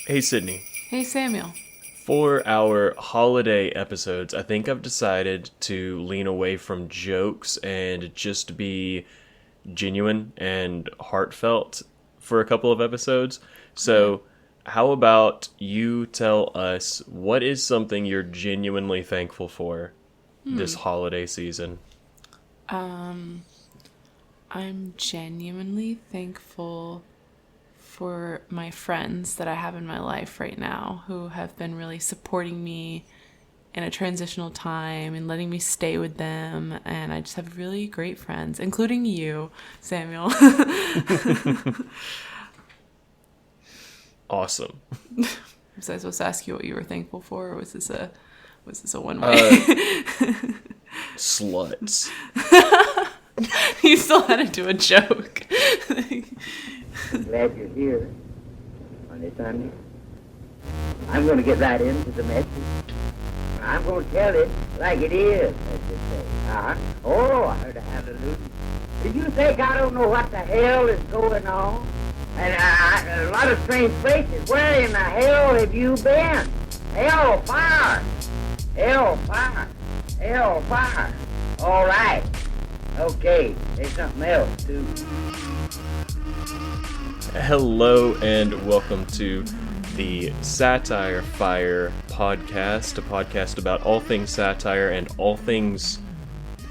Hey Sydney, Hey Samuel. for our holiday episodes, I think I've decided to lean away from jokes and just be genuine and heartfelt for a couple of episodes. Okay. So, how about you tell us what is something you're genuinely thankful for this holiday season? Um, I'm genuinely thankful for my friends that I have in my life right now who have been really supporting me in a transitional time and letting me stay with them. And I just have really great friends, including you, Samuel. Awesome. Was I supposed to ask you what you were thankful for, or was this a one way? Uh, Sluts. You still had to do a joke. I'm glad you're here on this Sunday. I'm going to get right into the message. I'm going to tell it like it is, as they say. Oh, I heard a hallelujah. Did you think I don't know what the hell is going on? And a lot of strange places. Where in the hell have you been? Hell fire! Hell fire! Hell fire! All right. Okay, there's something else, too. Hello and welcome to the Satire Fire podcast, a podcast about all things satire and all things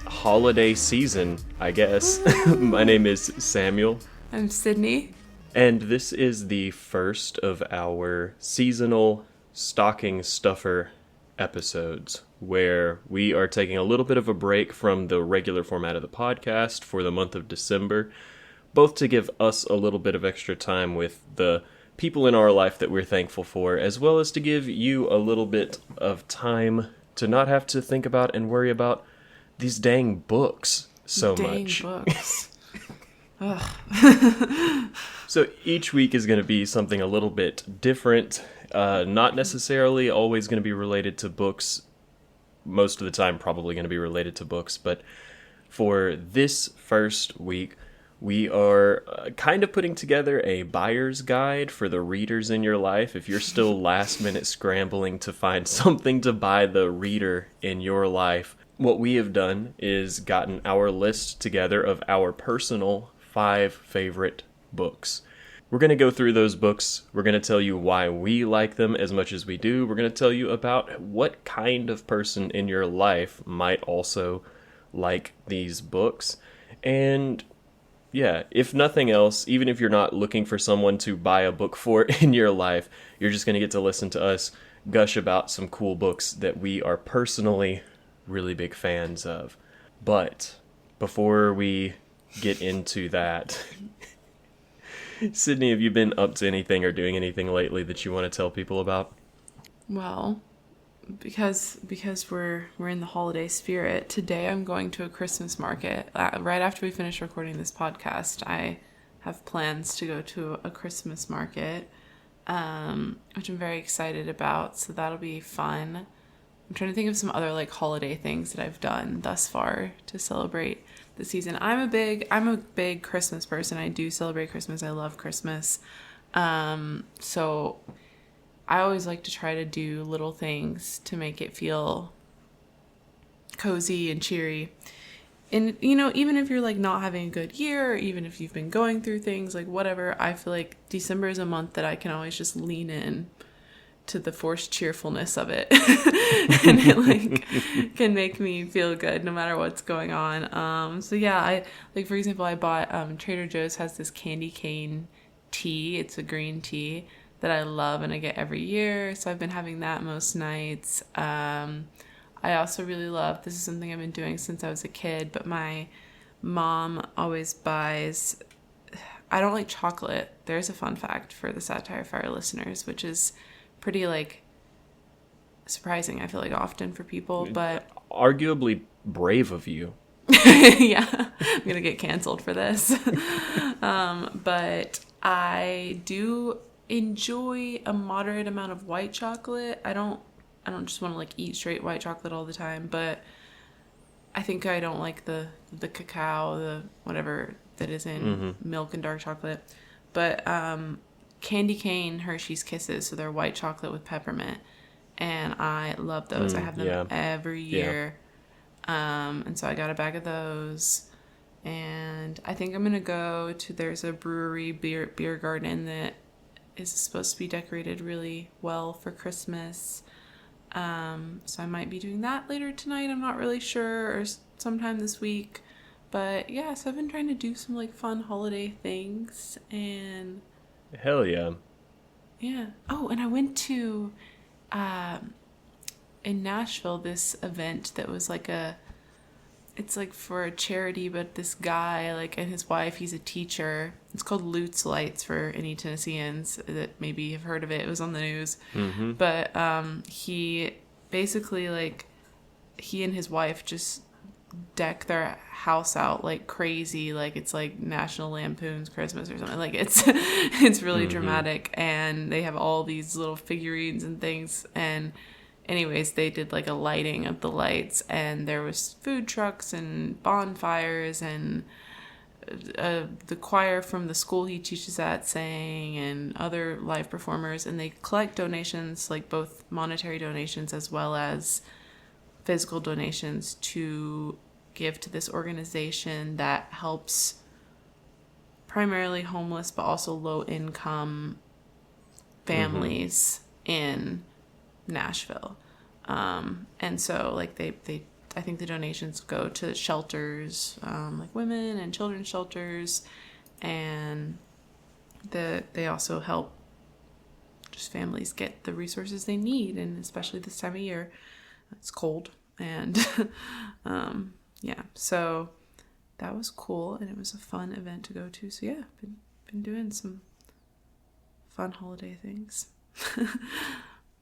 holiday season, I guess. My name is Samuel, I'm Sydney. and this is the first of our seasonal stocking stuffer episodes, where we are taking a little bit of a break from the regular format of the podcast for the month of December, both to give us a little bit of extra time with the people in our life that we're thankful for, as well as to give you a little bit of time to not have to think about and worry about these dang books so Dang much. books. So each week is going to be something a little bit different, not necessarily always going to be related to books, most of the time probably going to be related to books, but for this first week, we are kind of putting together a buyer's guide for the readers in your life. If you're still last minute scrambling to find something to buy the reader in your life, what we have done is gotten our list together of our personal 5 favorite books. We're going to go through those books. We're going to tell you why we like them as much as we do. We're going to tell you about what kind of person in your life might also like these books. And yeah, if nothing else, even if you're not looking for someone to buy a book for in your life, you're just going to get to listen to us gush about some cool books that we are personally really big fans of. But before we get into that, Sydney, have you been up to anything or doing anything lately that you want to tell people about? Well, because we're in the holiday spirit, today I'm going to a Christmas market. Right after we finish recording this podcast, I have plans to go to a Christmas market, which I'm very excited about. So that'll be fun. I'm trying to think of some other like holiday things that I've done thus far to celebrate the season. I'm a big Christmas person. I do celebrate Christmas. I love Christmas. So I always like to try to do little things to make it feel cozy and cheery. And, even if you're like not having a good year, or even if you've been going through things, like whatever, I feel like December is a month that I can always just lean in to the forced cheerfulness of it. And it like can make me feel good no matter what's going on. So yeah, I like, for example, I bought Trader Joe's has this candy cane tea. It's a green tea that I love and I get every year. So I've been having that most nights. I also really love, this is something I've been doing since I was a kid, but my mom always buys, I don't like chocolate. There's a fun fact for the Satire Fire listeners, which is pretty like surprising, I feel like, often for people, but Arguably brave of you. yeah, I'm gonna get canceled for this. But I do enjoy a moderate amount of white chocolate. I don't just want to like eat straight white chocolate all the time, but I think I don't like the cacao, the whatever that is in milk and dark chocolate. But candy cane Hershey's Kisses, so they're white chocolate with peppermint, and I love those. I have them every year. And so I got a bag of those, and I think I'm gonna go to, there's a brewery beer garden that is supposed to be decorated really well for Christmas. So I might be doing that later tonight. I'm not really sure, or sometime this week. But yeah, so I've been trying to do some like fun holiday things, and hell yeah. Yeah. Oh, and I went to in Nashville this event that was like it's like for a charity, but this guy, like, and his wife, he's a teacher. It's called Lutz Lights for any Tennesseans that maybe have heard of it. It was on the news. Mm-hmm. But he basically, like, he and his wife just deck their house out like crazy, like it's like National Lampoon's Christmas or something. Like it's really dramatic, and they have all these little figurines and things. And anyways, they did like a lighting of the lights, and there was food trucks and bonfires, and the choir from the school he teaches at sang, and other live performers, and they collect donations, like both monetary donations as well as physical donations, to give to this organization that helps primarily homeless but also low income families in Nashville. And so like they I think the donations go to shelters, like women and children's shelters, and they also help just families get the resources they need, and especially this time of year. It's cold, and yeah, so that was cool, and it was a fun event to go to. So yeah, been doing some fun holiday things.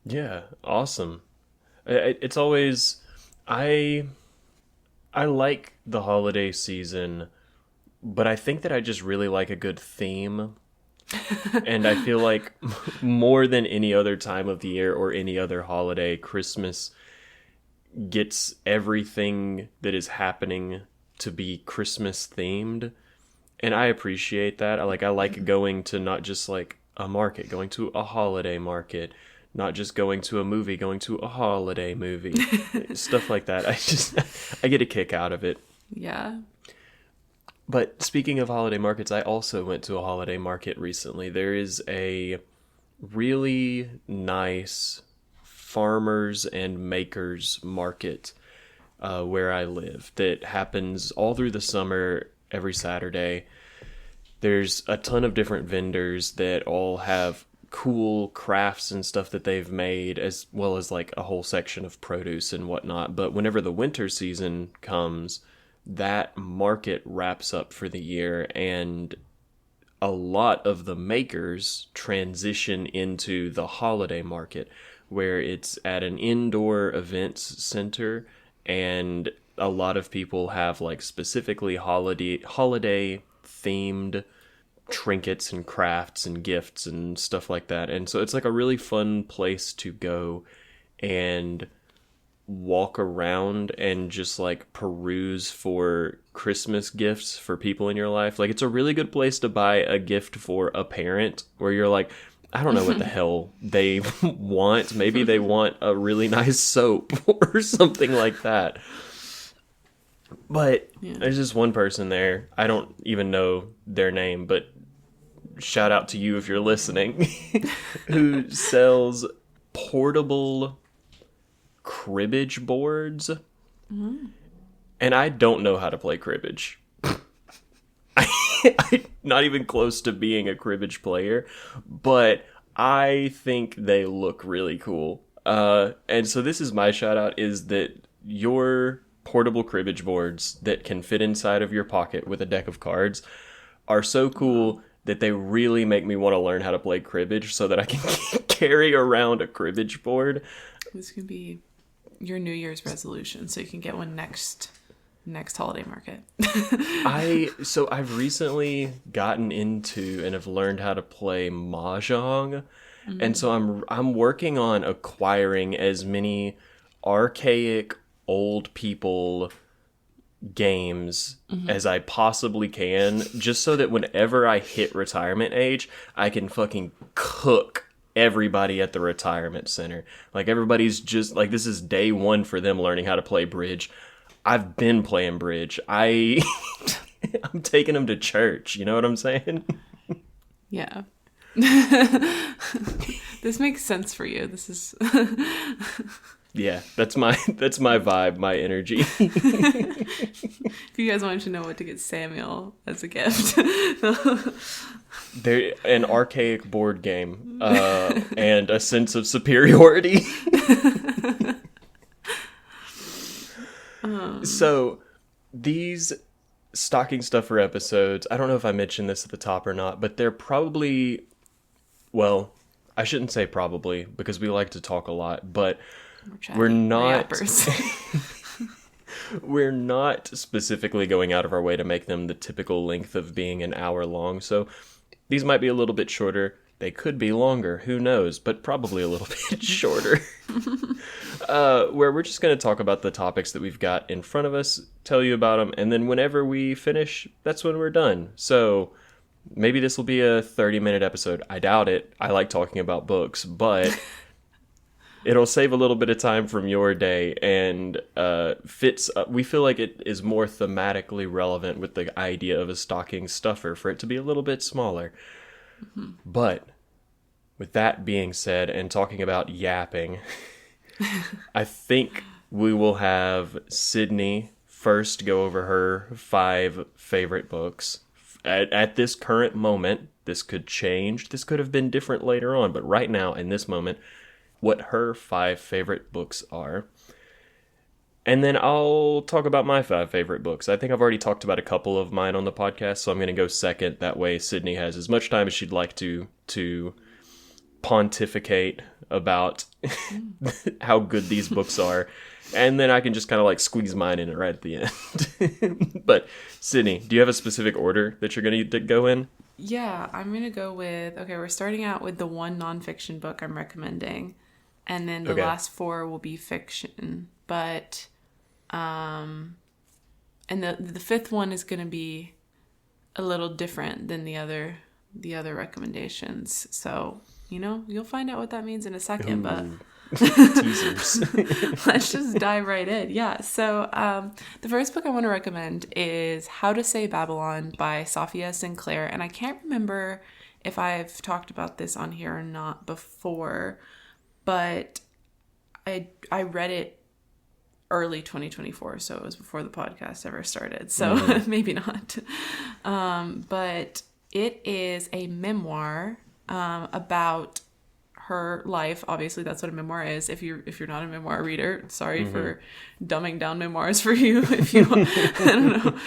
Yeah, awesome. It's always, I like the holiday season, but I think that I just really like a good theme. And I feel like more than any other time of the year or any other holiday, Christmas gets everything that is happening to be Christmas themed. And I appreciate that. I like going to not just like a market, going to a holiday market, not just going to a movie, going to a holiday movie, stuff like that. I get a kick out of it. Yeah. But speaking of holiday markets, I also went to a holiday market recently. There is a really nice farmers and makers market where I live that happens all through the summer, every Saturday. There's a ton of different vendors that all have cool crafts and stuff that they've made, as well as like a whole section of produce and whatnot. But whenever the winter season comes, that market wraps up for the year, and a lot of the makers transition into the holiday market, where it's at an indoor events center, and a lot of people have like specifically holiday themed trinkets and crafts and gifts and stuff like that. And so it's like a really fun place to go and walk around and just like peruse for Christmas gifts for people in your life. Like, it's a really good place to buy a gift for a parent where you're like, I don't know what the hell they want. Maybe they want a really nice soap or something like that. But there's just one person there. I don't even know their name, but shout out to you if you're listening, who sells portable cribbage boards. And I don't know how to play cribbage. I'm not even close to being a cribbage player, but I think they look really cool. And so this is my shout out, is that your portable cribbage boards that can fit inside of your pocket with a deck of cards are so cool that they really make me want to learn how to play cribbage so that I can carry around a cribbage board. This can be your New Year's resolution, so you can get one next holiday market. I've recently gotten into and have learned how to play mahjong, and so I'm working on acquiring as many archaic old people games as I possibly can, just so that whenever I hit retirement age, I can fucking cook everybody at the retirement center. Like, everybody's just like, this is day one for them learning how to play bridge. I've been playing bridge. I'm taking them to church. You know what I'm saying? Yeah. This makes sense for you. This is Yeah, that's my vibe, my energy. If you guys wanted to know what to get Samuel as a gift. They're an archaic board game and a sense of superiority. So these stocking stuffer episodes, I don't know if I mentioned this at the top or not, but they're probably, well, I shouldn't say probably because we like to talk a lot, but we're not we're not specifically going out of our way to make them the typical length of being an hour long. So these might be a little bit shorter. They could be longer, who knows, but probably a little bit shorter. Where we're just going to talk about the topics that we've got in front of us, tell you about them, and then whenever we finish, that's when we're done. So maybe this will be a 30-minute episode. I doubt it. I like talking about books, but it'll save a little bit of time from your day and fits. We feel like it is more thematically relevant with the idea of a stocking stuffer for it to be a little bit smaller. Mm-hmm. But with that being said, and talking about yapping, I think we will have Sydney first go over her 5 favorite books. At this current moment, this could change. This could have been different later on, but right now, in this moment, what her 5 favorite books are. And then I'll talk about my 5 favorite books. I think I've already talked about a couple of mine on the podcast, so I'm going to go second. That way Sydney has as much time as she'd like to pontificate about how good these books are. And then I can just kind of like squeeze mine in right at the end. But Sydney, do you have a specific order that you're going to go in? Yeah, I'm going to go with, okay, we're starting out with the one nonfiction book I'm recommending. And then the last 4 will be fiction. But, and the 5th one is going to be a little different than the other recommendations. So, you'll find out what that means in a second. Ooh. But Teasers. let's just dive right in. Yeah. So the first book I want to recommend is How to Say Babylon by Sophia Sinclair. And I can't remember if I've talked about this on here or not before, but I read it early 2024, so it was before the podcast ever started. So maybe not. But it is a memoir about her life. Obviously, that's what a memoir is. If you're not a memoir reader, sorry for dumbing down memoirs for you. If you, I don't know,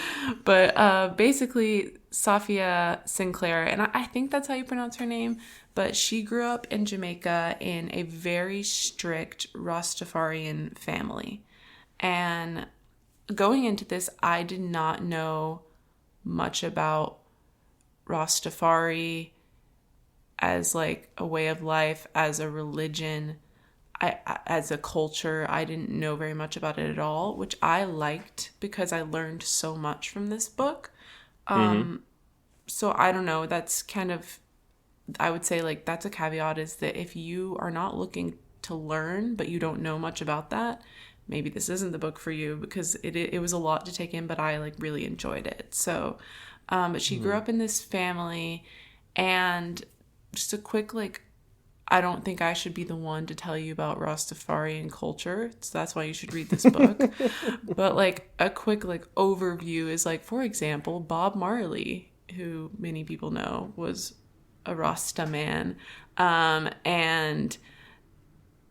but basically, Sophia Sinclair, and I think that's how you pronounce her name. But she grew up in Jamaica in a very strict Rastafarian family, and going into this, I did not know much about Rastafari as like a way of life, as a religion, as a culture. I didn't know very much about it at all, which I liked because I learned so much from this book. So I don't know, that's kind of, I would say like that's a caveat, is that if you are not looking to learn but you don't know much about that, maybe this isn't the book for you, because it was a lot to take in, but I like really enjoyed it. So but she grew up in this family, and just a quick, like, I don't think I should be the one to tell you about Rastafarian culture, so that's why you should read this book. But like a quick like overview is like, for example, Bob Marley, who many people know, was a Rasta man, and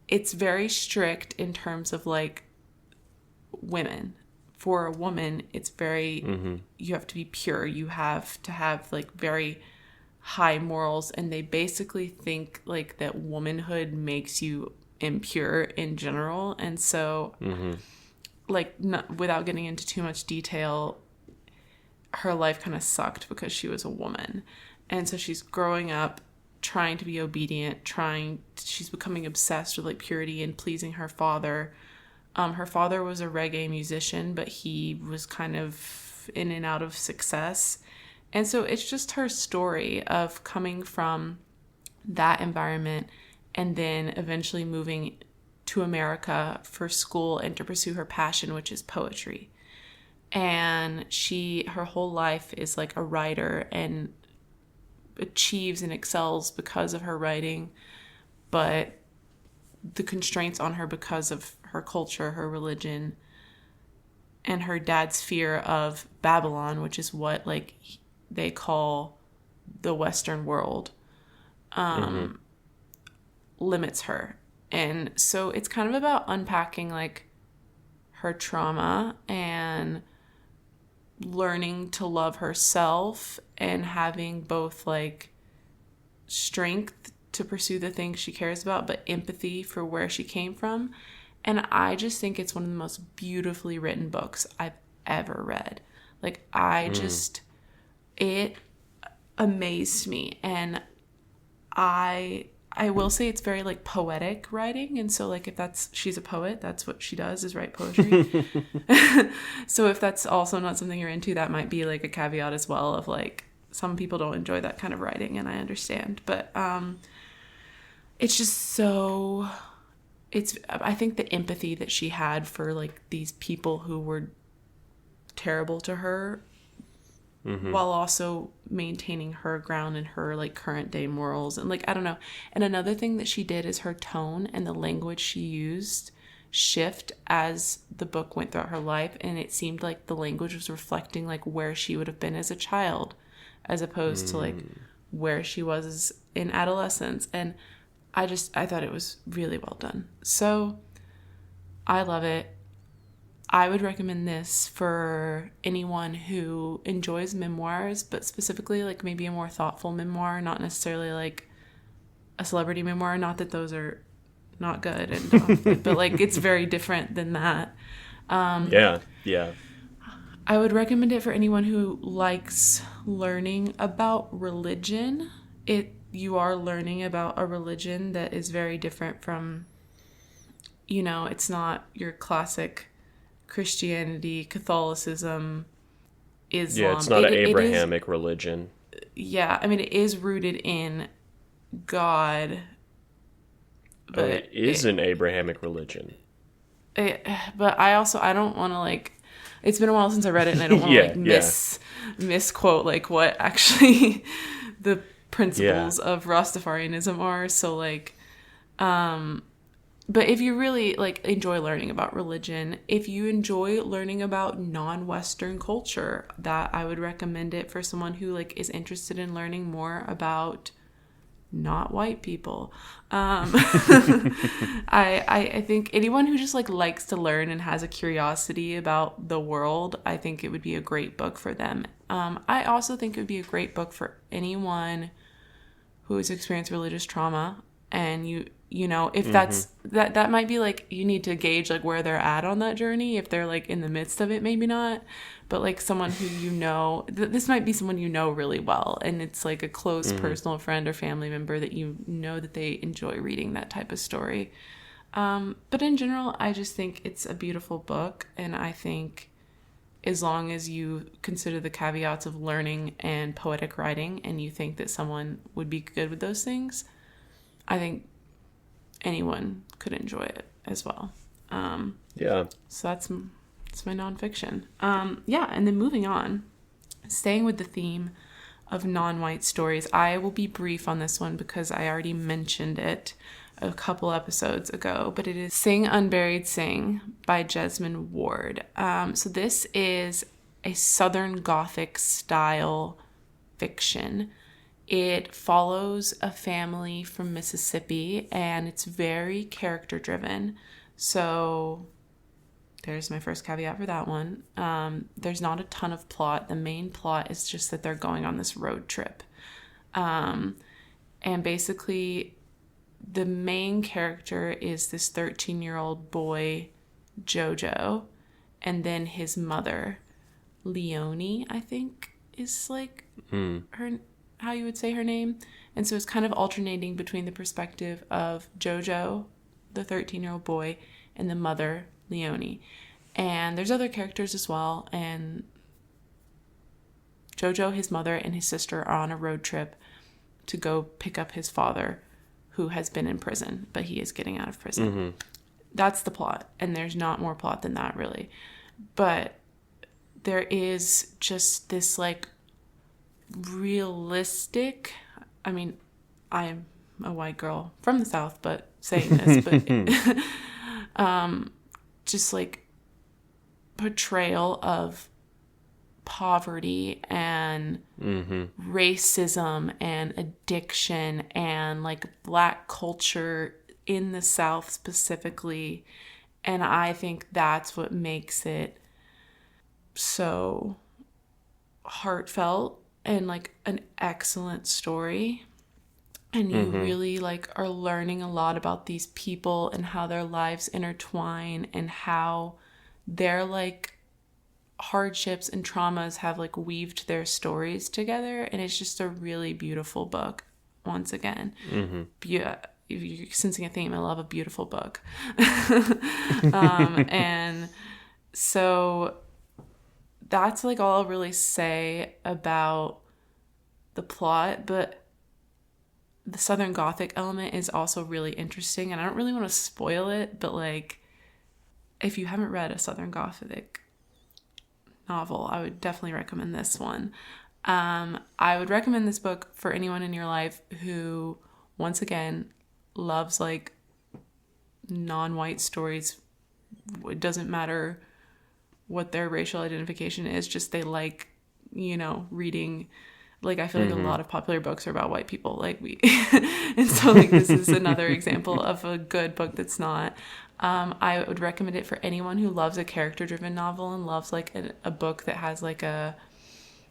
it's very strict in terms of like women. For a woman, it's very you have to be pure, you have to have like very high morals, and they basically think like that womanhood makes you impure in general. And so like, not, without getting into too much detail, her life kind of sucked because she was a woman, and so she's growing up trying to be obedient, she's becoming obsessed with like purity and pleasing her father, Her father was a reggae musician, but he was kind of in and out of success. And so it's just her story of coming from that environment and then eventually moving to America for school and to pursue her passion, which is poetry. And her whole life is like a writer and achieves and excels because of her writing, but the constraints on her because of her culture, her religion, and her dad's fear of Babylon, which is what like they call the Western world, limits her. And so it's kind of about unpacking like her trauma and learning to love herself and having both like strength to pursue the things she cares about, but empathy for where she came from. And I just think it's one of the most beautifully written books I've ever read. Like it amazed me. And I will say it's very like poetic writing. And so like she's a poet, that's what she does, is write poetry. So if that's also not something you're into, that might be like a caveat as well of like, some people don't enjoy that kind of writing, and I understand. But it's just so, I think the empathy that she had for like these people who were terrible to her, while also maintaining her ground and her like current day morals, and like I don't know. And another thing that she did is her tone and the language she used shift as the book went throughout her life, and it seemed like the language was reflecting like where she would have been as a child as opposed to like where she was in adolescence. And I thought it was really well done. So I love it. I would recommend this for anyone who enjoys memoirs, but specifically like maybe a more thoughtful memoir, not necessarily like a celebrity memoir. Not that those are not good, and but like it's very different than that. Yeah. I would recommend it for anyone who likes learning about religion. You are learning about a religion that is very different from, it's not your classic Christianity, Catholicism, Islam. Yeah, it's not an Abrahamic religion. Yeah, I mean, it is rooted in God. But it is an Abrahamic religion. But I don't want to like, it's been a while since I read it, and I don't want to misquote like what actually the principles of Rastafarianism are. So like, but if you really like enjoy learning about religion, if you enjoy learning about non-Western culture, that I would recommend it for someone who like is interested in learning more about not white people. I think anyone who just like likes to learn and has a curiosity about the world, I think it would be a great book for them. I also think it would be a great book for anyone who has experienced religious trauma, and if that's that might be like, you need to gauge like where they're at on that journey. If they're like in the midst of it, maybe not, but like someone who this might be someone really well, and it's like a close personal friend or family member that that they enjoy reading that type of story. But in general, I just think it's a beautiful book, and I think as long as you consider the caveats of learning and poetic writing, and you think that someone would be good with those things, I think anyone could enjoy it as well. So that's my nonfiction. And then moving on, staying with the theme of non-white stories, I will be brief on this one because I already mentioned it a couple episodes ago, but it is Sing Unburied Sing by Jesmyn Ward. So this is a Southern Gothic style fiction. It follows a family from Mississippi, and it's very character driven. So there's my first caveat for that one. There's not a ton of plot. The main plot is just that they're going on this road trip. And basically the main character is this 13-year-old boy, Jojo, and then his mother, Leonie, I think is like her, how you would say her name. And so it's kind of alternating between the perspective of Jojo, the 13-year-old boy, and the mother, Leone. And there's other characters as well. And Jojo, his mother, and his sister are on a road trip to go pick up his father, who has been in prison, but he is getting out of prison. Mm-hmm. That's the plot. And there's not more plot than that, really. But there is just this, like, realistic... I mean, I'm a white girl from the South, but saying this, but just, like, portrayal of poverty and racism and addiction and, like, Black culture in the South specifically. And I think that's what makes it so heartfelt and, like, an excellent story. And you really, like, are learning a lot about these people and how their lives intertwine and how their, like, hardships and traumas have, like, weaved their stories together. And it's just a really beautiful book. Once again, yeah, if you're sensing a theme, I love a beautiful book. And so that's, like, all I'll really say about the plot. But the Southern Gothic element is also really interesting, and I don't really want to spoil it, but, like, if you haven't read a Southern Gothic novel, I would definitely recommend this one. I would recommend this book for anyone in your life who, once again, loves, like, non-white stories. It doesn't matter what their racial identification is, just they like, you know, reading. Like, I feel like a lot of popular books are about white people, like we. And so, like, this is another example of a good book that's not. I would recommend it for anyone who loves a character-driven novel and loves, like, a book that has, like, a,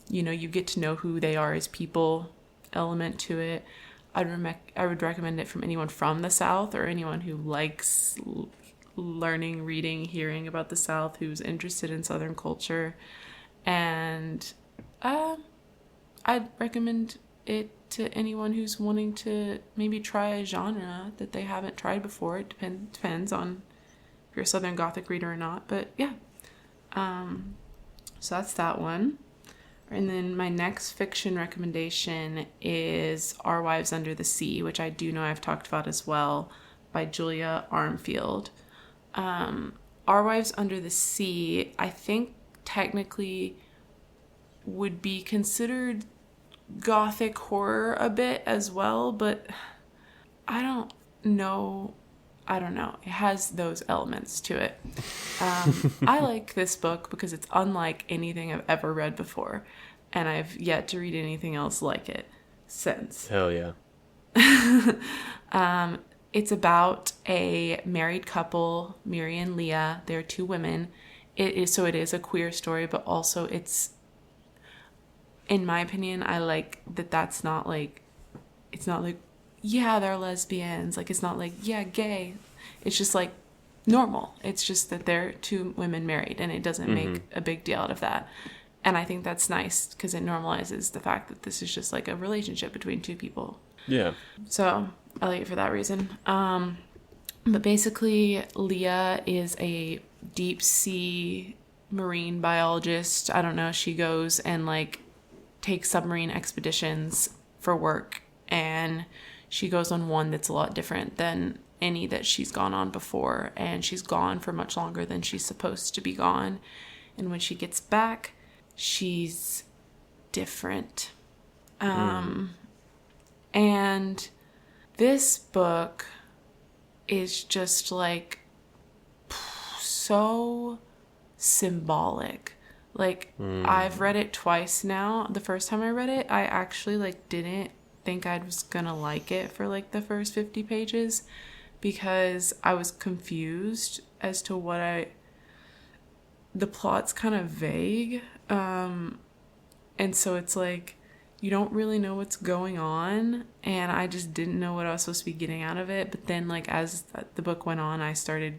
you know, you get to know who they are as people element to it. I would recommend it from anyone from the South or anyone who likes learning, reading, hearing about the South, who's interested in Southern culture. And I'd recommend it to anyone who's wanting to maybe try a genre that they haven't tried before. It depends on if you're a Southern Gothic reader or not. But yeah. So that's that one. And then my next fiction recommendation is Our Wives Under the Sea, which I do know I've talked about as well, by Julia Armfield. Our Wives Under the Sea, I think technically would be considered Gothic horror a bit as well, but I don't know. It has those elements to it. I like this book because it's unlike anything I've ever read before, and I've yet to read anything else like it since. Hell yeah. It's about a married couple, Miri and Leah. They're two women. It is a queer story, but also it's, in my opinion, I like that that's not like, it's not like, yeah, they're lesbians. Like, it's not like, yeah, gay. It's just, like, normal. It's just that they're two women married, and it doesn't make a big deal out of that. And I think that's nice because it normalizes the fact that this is just, like, a relationship between two people. Yeah. So I like it for that reason. But basically, Leah is a deep sea marine biologist. I don't know. She goes and, like, takes submarine expeditions for work, and she goes on one that's a lot different than any that she's gone on before, and she's gone for much longer than she's supposed to be gone. And when she gets back, she's different. And this book is just, like, so symbolic. Like, I've read it twice now. The first time I read it, I actually, like, didn't think I was gonna like it for, like, the first 50 pages because I was confused as to the plot's kind of vague. And so it's like, you don't really know what's going on, and I just didn't know what I was supposed to be getting out of it. But then, like, as the book went on, I started,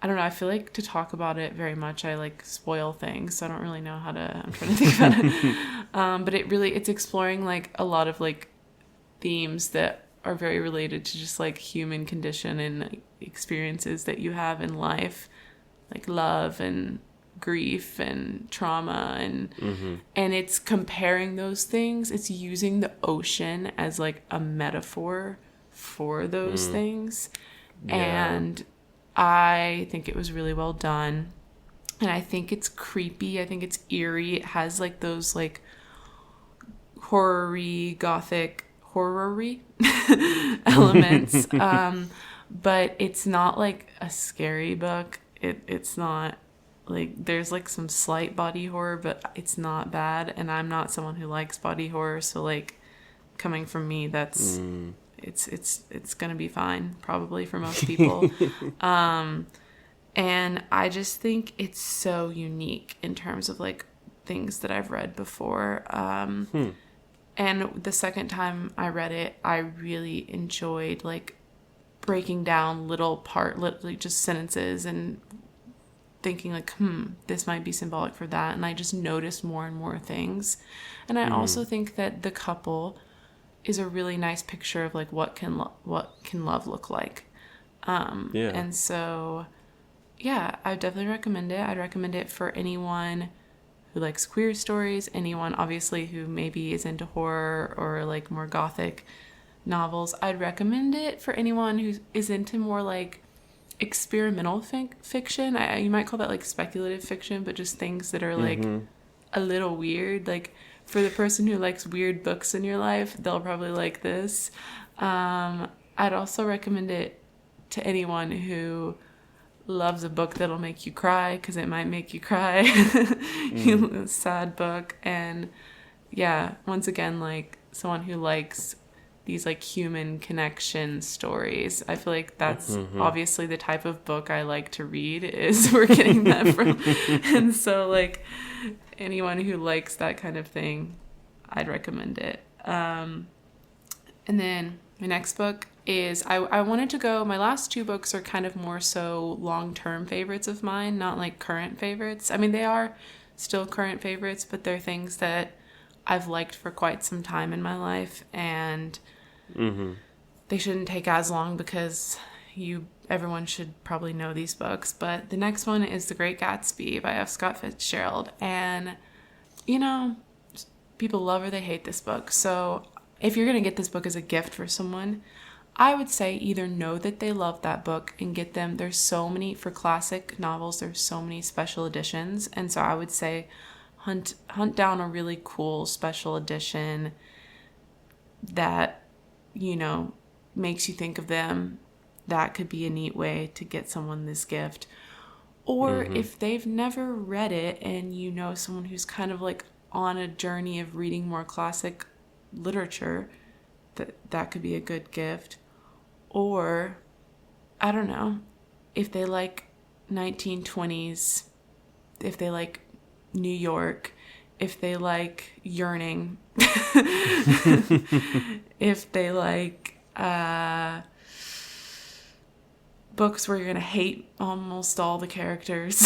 I don't know, I feel like to talk about it very much, I, like, spoil things, so I don't really know how to, I'm trying to think about it. But it's exploring, like, a lot of, like, themes that are very related to just, like, human condition and experiences that you have in life like love and grief and trauma, and it's comparing those things. It's using the ocean as like a metaphor for those things. Yeah. And I think it was really well done. And I think it's creepy. I think it's eerie. It has like those like horror-y, gothic horror-y elements. But it's not like a scary book. It's not like, there's like some slight body horror, but it's not bad. And I'm not someone who likes body horror, so like coming from me, that's it's gonna be fine probably for most people. And I just think it's so unique in terms of like things that I've read before. And the second time I read it, I really enjoyed like breaking down like just sentences and thinking like, this might be symbolic for that. And I just noticed more and more things. And I also think that the couple is a really nice picture of like what can love look like. And so, yeah, I definitely recommend it. I'd recommend it for anyone who likes queer stories, anyone obviously who maybe is into horror or like more gothic novels. I'd recommend it for anyone who is into more like experimental fiction. You might call that like speculative fiction, but just things that are like a little weird. Like for the person who likes weird books in your life, they'll probably like this. I'd also recommend it to anyone who loves a book that'll make you cry, because it might make you cry. A sad book. And yeah, once again, like someone who likes these like human connection stories. I feel like that's obviously the type of book I like to read, is we're getting that from. And so like anyone who likes that kind of thing, I'd recommend it. And then my next book is, I wanted to go, my last two books are kind of more so long-term favorites of mine, not like current favorites. I mean, they are still current favorites, but they're things that I've liked for quite some time in my life, and they shouldn't take as long because everyone should probably know these books. But the next one is The Great Gatsby by F. Scott Fitzgerald. And, you know, people love or they hate this book. So if you're going to get this book as a gift for someone, I would say either know that they love that book and get them. There's so many, for classic novels, there's so many special editions. And so I would say hunt down a really cool special edition that, you know, makes you think of them. That could be a neat way to get someone this gift. Or if they've never read it and you know someone who's kind of like on a journey of reading more classic literature, that could be a good gift. Or, I don't know, if they like 1920s, if they like New York, if they like yearning, if they like books where you're going to hate almost all the characters.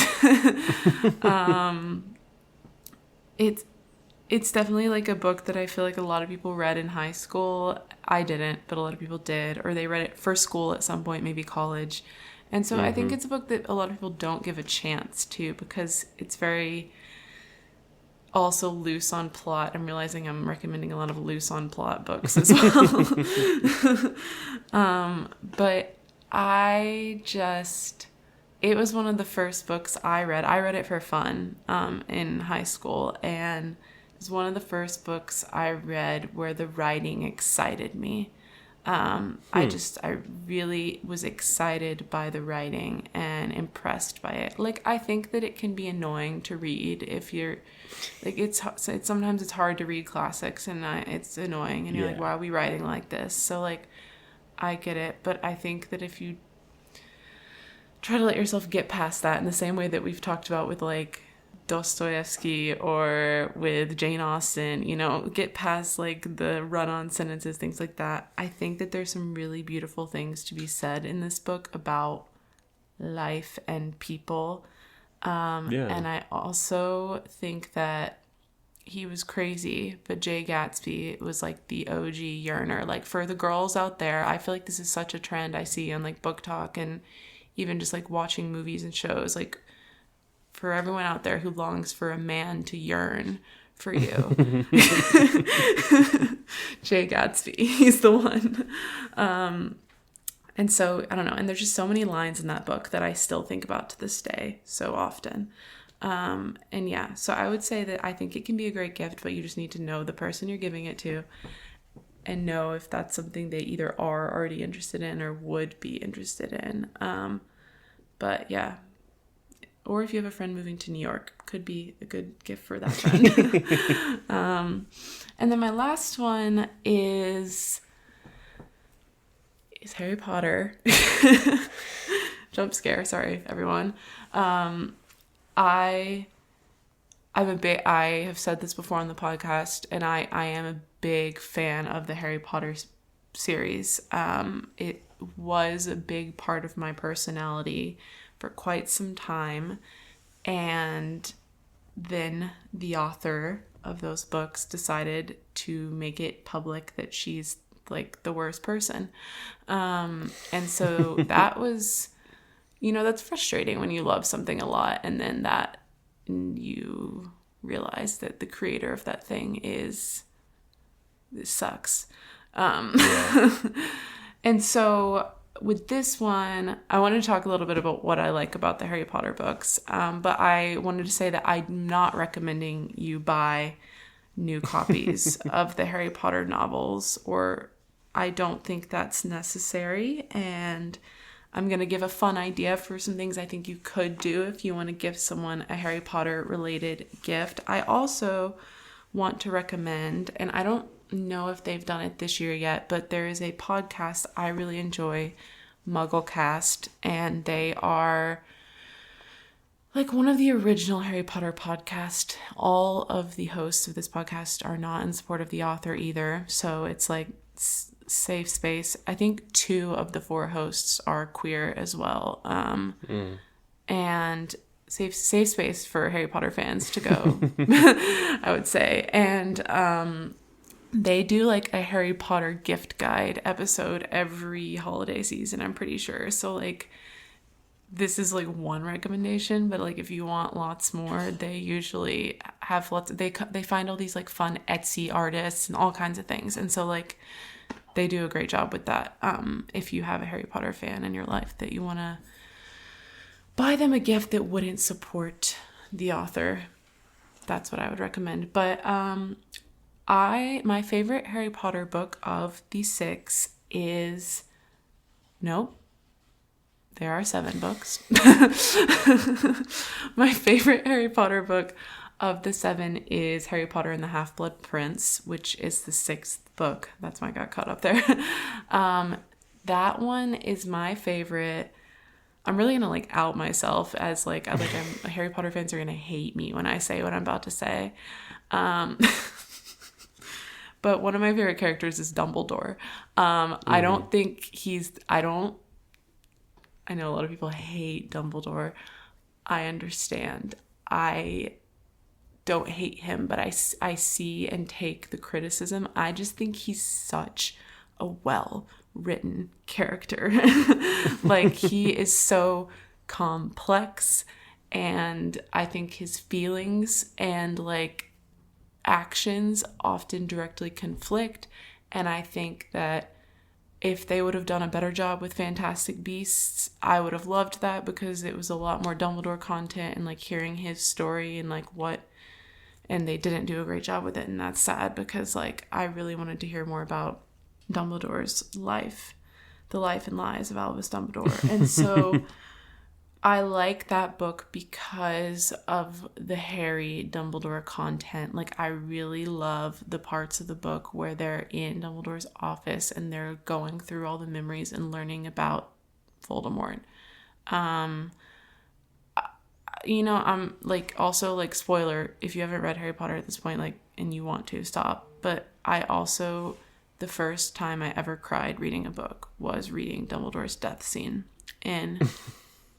It's definitely like a book that I feel like a lot of people read in high school. I didn't, but a lot of people did, or they read it for school at some point, maybe college. And so I think it's a book that a lot of people don't give a chance to, because it's very also loose on plot. I'm realizing I'm recommending a lot of loose on plot books as well. But it was one of the first books I read. I read it for fun in high school, and it was one of the first books I read where the writing excited me. I really was excited by the writing and impressed by it. Like, I think that it can be annoying to read if you're like, sometimes it's hard to read classics, and it's annoying, and you're like, why are we writing like this? So like, I get it, but I think that if you try to let yourself get past that, in the same way that we've talked about with like Dostoevsky or with Jane Austen, you know, get past like the run-on sentences, things like that. I think that there's some really beautiful things to be said in this book about life and people. And I also think that he was crazy, but Jay Gatsby was like the OG yearner. Like, for the girls out there, I feel like this is such a trend I see on like Book Talk and even just like watching movies and shows. Like, for everyone out there who longs for a man to yearn for you. Jay Gatsby, he's the one. And so, I don't know. And there's just so many lines in that book that I still think about to this day so often. And yeah, so I would say that I think it can be a great gift, but you just need to know the person you're giving it to and know if that's something they either are already interested in or would be interested in. But yeah. Or if you have a friend moving to New York, could be a good gift for that friend. And then my last one is Harry Potter. Jump scare, sorry everyone. I have said this before on the podcast, and I am a big fan of the Harry Potter series. It was a big part of my personality for quite some time, and then the author of those books decided to make it public that she's like the worst person. And so that was, that's frustrating when you love something a lot and then that you realize that the creator of that thing it sucks. And so with this one, I wanted to talk a little bit about what I like about the Harry Potter books. But I wanted to say that I'm not recommending you buy new copies of the Harry Potter novels, or I don't think that's necessary. And I'm going to give a fun idea for some things I think you could do if you want to give someone a Harry Potter related gift. I also want to recommend, and I don't know if they've done it this year yet, but there is a podcast I really enjoy, Mugglecast, and they are like one of the original Harry Potter podcast. All of the hosts of this podcast are not in support of the author either, so it's like safe space. I think 2 of the 4 hosts are queer as well, and safe space for Harry Potter fans to go. I would say. And they do like a Harry Potter gift guide episode every holiday season, I'm pretty sure. So like this is like one recommendation, but like if you want lots more, they usually have lots they find all these like fun Etsy artists and all kinds of things. And so like they do a great job with that. If you have a Harry Potter fan in your life that you want to buy them a gift that wouldn't support the author, that's what I would recommend. But my favorite Harry Potter book of the 6 is, nope, there are 7 books. My favorite Harry Potter book of the 7 is Harry Potter and the Half-Blood Prince, which is the 6th book. That's why I got caught up there. That one is my favorite. I'm really gonna like out myself as like Harry Potter fans are gonna hate me when I say what I'm about to say. But one of my favorite characters is Dumbledore. I don't think I know a lot of people hate Dumbledore. I understand. I don't hate him, but I see and take the criticism. I just think he's such a well-written character. Like, he is so complex, and I think his feelings and like actions often directly conflict. And I think that if they would have done a better job with Fantastic Beasts, I would have loved that, because it was a lot more Dumbledore content and like hearing his story and like and they didn't do a great job with it. And that's sad, because like I really wanted to hear more about Dumbledore's life, the life and lies of Albus Dumbledore. And so I like that book because of the Harry Dumbledore content. Like, I really love the parts of the book where they're in Dumbledore's office and they're going through all the memories and learning about Voldemort. I'm like, also like, spoiler, if you haven't read Harry Potter at this point, like, and you want to, stop. But the first time I ever cried reading a book was reading Dumbledore's death scene in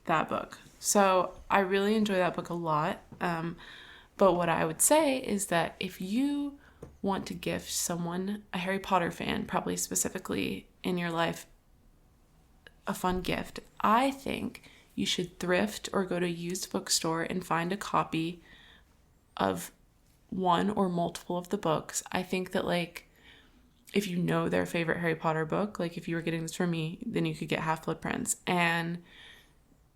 that book. So I really enjoy that book a lot. But what I would say is that if you want to gift someone, a Harry Potter fan, probably specifically in your life, a fun gift, I think you should thrift or go to a used bookstore and find a copy of one or multiple of the books. I think that, like, if you know their favorite Harry Potter book, like if you were getting this from me, then you could get Half-Blood Prince, and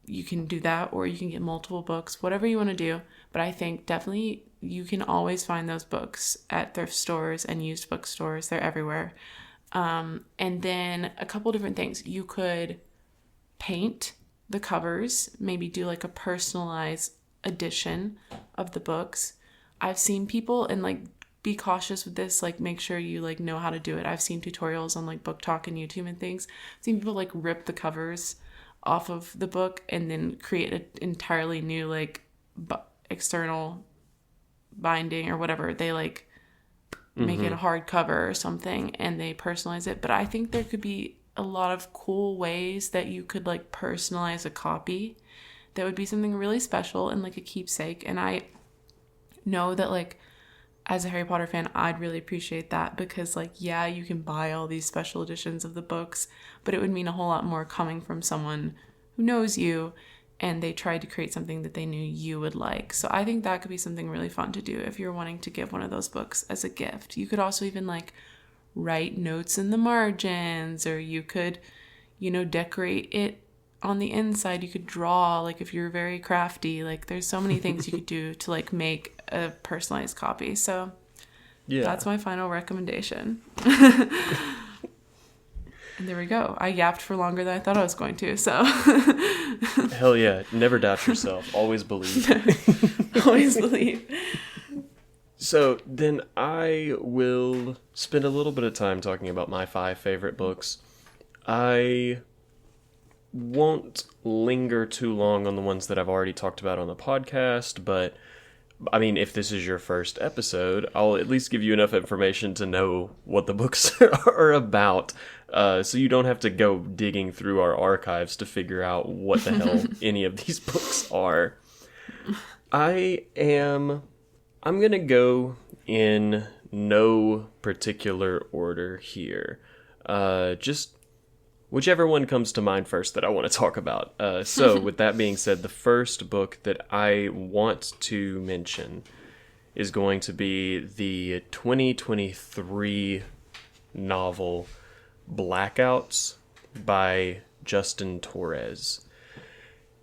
you can do that, or you can get multiple books, whatever you want to do. But I think definitely you can always find those books at thrift stores and used bookstores. They're everywhere. And then a couple different things. You could paint the covers, maybe do like a personalized edition of the books. I've seen people, and like, be cautious with this, like make sure you like know how to do it. I've seen tutorials on like Book Talk and YouTube and things. I've seen people like rip the covers off of the book and then create an entirely new like external binding or whatever. They like make it a hard cover or something, and they personalize it. But I think there could be a lot of cool ways that you could like personalize a copy that would be something really special and like a keepsake. And I know that, like, as a Harry Potter fan, I'd really appreciate that, because like, yeah, you can buy all these special editions of the books, but it would mean a whole lot more coming from someone who knows you and they tried to create something that they knew you would like. So I think that could be something really fun to do if you're wanting to give one of those books as a gift. You could also even like write notes in the margins, or you could, you know, decorate it on the inside. You could draw, like if you're very crafty, like there's so many things you could do to like make a personalized copy. So yeah, that's my final recommendation. And there we go. I yapped for longer than I thought I was going to, so. Hell yeah. Never doubt yourself. Always believe. Always believe. So then I will spend a little bit of time talking about my 5 favorite books. I won't linger too long on the ones that I've already talked about on the podcast, but I mean, if this is your first episode, I'll at least give you enough information to know what the books are about, so you don't have to go digging through our archives to figure out what the hell any of these books are. I'm going to go in no particular order here. Just whichever one comes to mind first that I want to talk about. So with that being said, the first book that I want to mention is going to be the 2023 novel Blackouts by Justin Torres.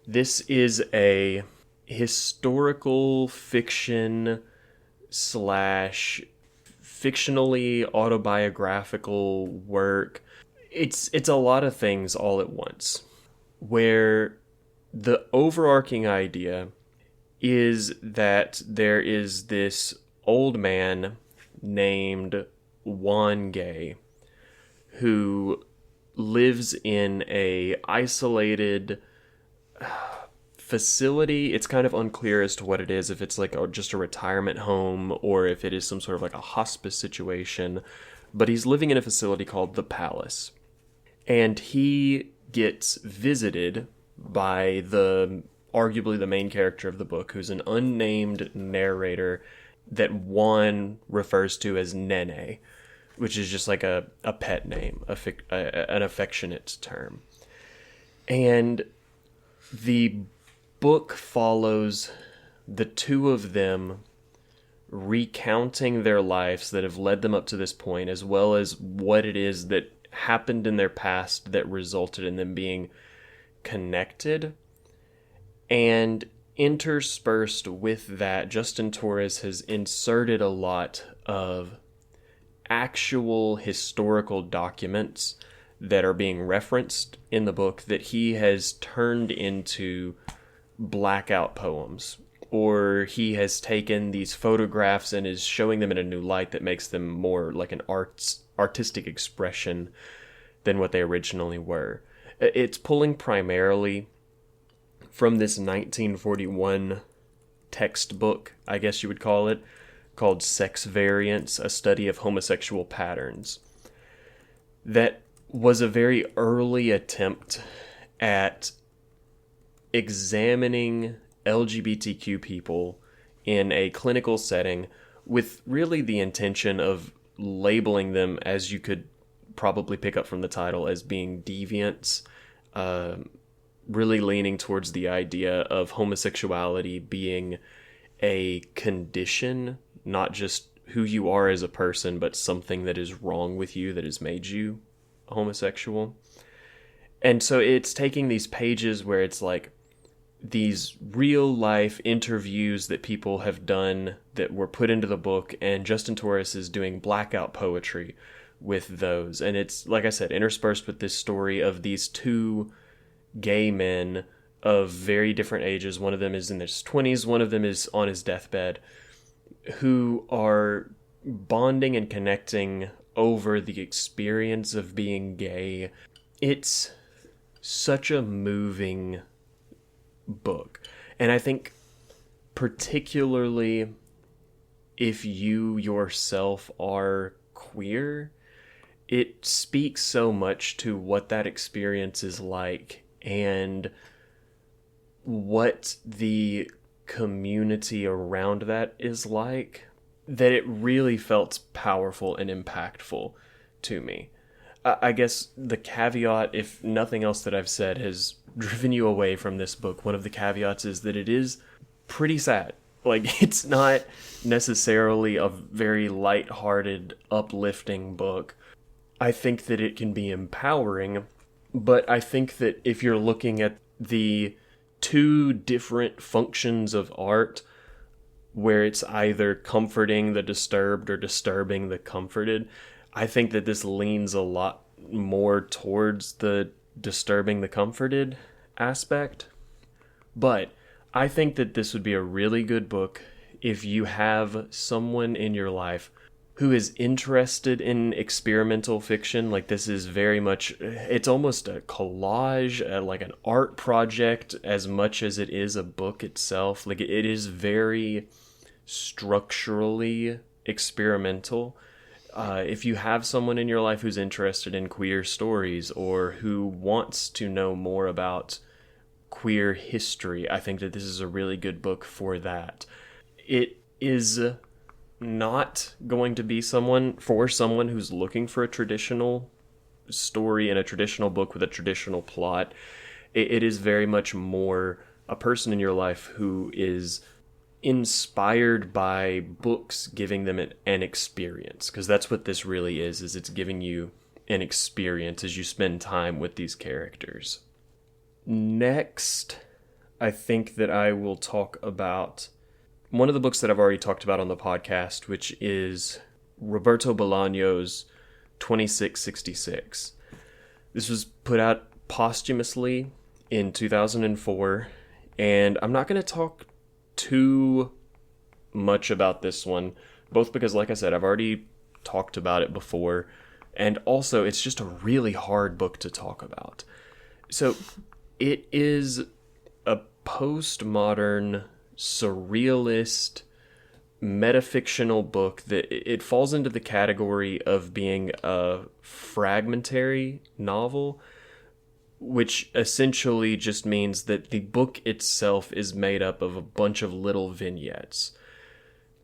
This is a historical fiction / fictionally autobiographical work. It's a lot of things all at once, where the overarching idea is that there is this old man named Juan Gay who lives in a isolated facility. It's kind of unclear as to what it is, if it's like just a retirement home or if it is some sort of like a hospice situation, but he's living in a facility called the Palace. And he gets visited by arguably the main character of the book, who's an unnamed narrator that Juan refers to as Nene, which is just like a pet name, an affectionate term. And the book follows the two of them recounting their lives that have led them up to this point, as well as what it is that happened in their past that resulted in them being connected. And interspersed with that, Justin Torres has inserted a lot of actual historical documents that are being referenced in the book that he has turned into blackout poems, or he has taken these photographs and is showing them in a new light that makes them more like an artistic expression than what they originally were. It's pulling primarily from this 1941 textbook, I guess you would call it, called Sex Variants, A Study of Homosexual Patterns. That was a very early attempt at examining LGBTQ people in a clinical setting with really the intention of labeling them, as you could probably pick up from the title, as being deviants, really leaning towards the idea of homosexuality being a condition, not just who you are as a person, but something that is wrong with you that has made you homosexual. And so it's taking these pages where it's like these real life interviews that people have done that were put into the book, and Justin Torres is doing blackout poetry with those. And it's, like I said, interspersed with this story of these two gay men of very different ages. One of them is in his 20s, one of them is on his deathbed, who are bonding and connecting over the experience of being gay. It's such a moving book. And I think particularly if you yourself are queer, it speaks so much to what that experience is like and what the community around that is like, that it really felt powerful and impactful to me. I guess the caveat, if nothing else that I've said has driven you away from this book, one of the caveats is that it is pretty sad. Like, it's not necessarily a very lighthearted, uplifting book. I think that it can be empowering, but I think that if you're looking at the two different functions of art, where it's either comforting the disturbed or disturbing the comforted, I think that this leans a lot more towards the disturbing the comforted aspect. But I think that this would be a really good book if you have someone in your life who is interested in experimental fiction. Like, this is very much, it's almost a collage, like an art project, as much as it is a book itself. Like, it is very structurally experimental. If you have someone in your life who's interested in queer stories or who wants to know more about queer history, I think that this is a really good book for that. It is not going to be someone who's looking for a traditional story and a traditional book with a traditional plot. It is very much more a person in your life who is inspired by books giving them an experience, because that's what this really is it's giving you an experience as you spend time with these characters. Next, I think that I will talk about one of the books that I've already talked about on the podcast, which is Roberto Bolaño's 2666. This was put out posthumously in 2004, and I'm not going to talk too much about this one, both because, like I said, I've already talked about it before, and also it's just a really hard book to talk about. So it is a postmodern, surrealist, metafictional book that it falls into the category of being a fragmentary novel, which essentially just means that the book itself is made up of a bunch of little vignettes.